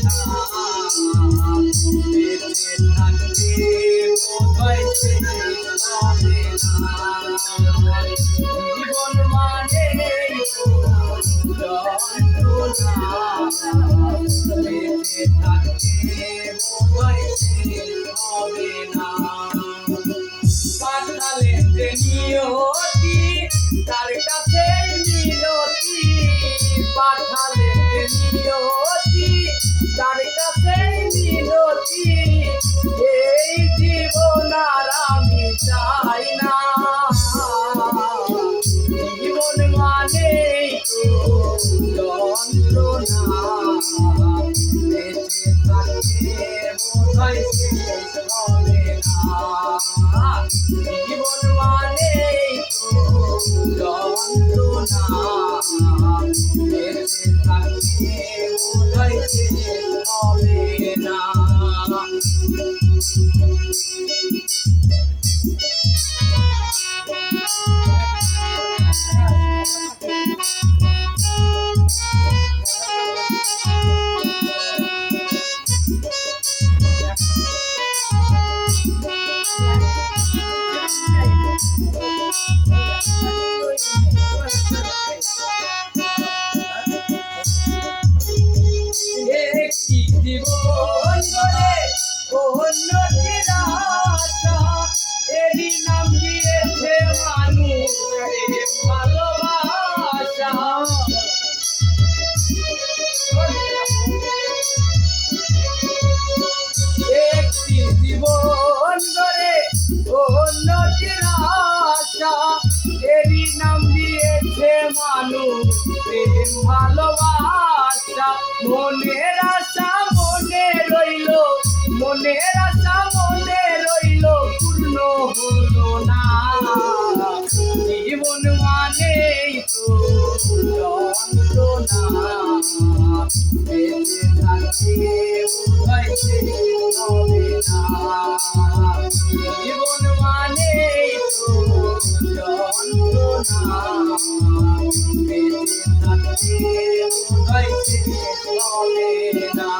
না বেঁচে থাকতে বোধহয় শেষ হবে না জীবন মানে যন্ত্রণা বেঁচে থাকতে বোধহয় শেষ হবে না পাঠালেন যে নিয়তি তার কাছে মিনতি পাঠালেন যে নিয়তি তার কাছে মিনতি এই জীবন আর আমি চাই না জীবন মানেই তো যন্ত্রণা বেঁচে থাকতে বোধহয় শেষ হবে না জীবন মানেই তো যন্ত্রণা বেঁচে থাকতে বোধহয় শেষ হবে না একটি জীবন গড়ে উন্নতির আশা এরই নাম দিয়েছে মানুষ প্রেম ভালোবাসা একটি জীবন গড়ে উন্নতির আশা এরই নাম দিয়েছে মানুষ প্রেম ভালোবাসা মনের আশা মনে রইল মনের আশা মনে রইল পূর্ণ হলো না জীবন মানেই তো যন্ত্রণা বেঁচে থাকতে বোধহয় শেষ হবে না জীবন মানেই তো যন্ত্রণা বেঁচে থাকতে বোধহয় শেষ হবে না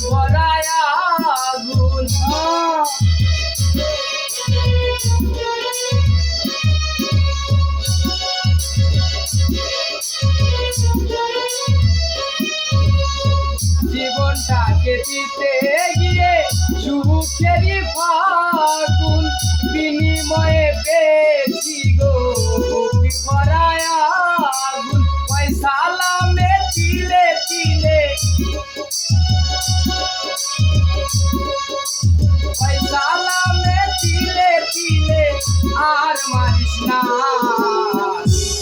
ভরায় আগুন জীবনটাকে দিতে গিয়ে সুখেরই ফাগুন বিনিময়ে পেয়েছি গো বুক ভরায় আগুন পয়সালামে তিলে তিলে পয়সালামে তিলে তিলে আর মারিস না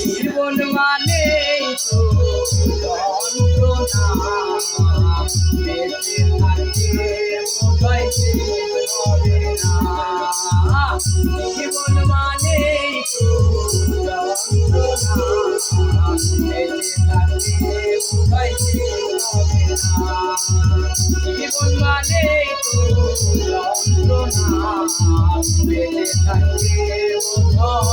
জীবন মানে তো যন্ত্রণা বেঁচে থাকতে বোঝাইতে হবে না জীবন মানে তো যন্ত্রণা বেঁচে থাকতে বোঝাইতে হবে না জীবন মানে তো যন্ত্রণা বেঁচে থাকতে বোঝাইতে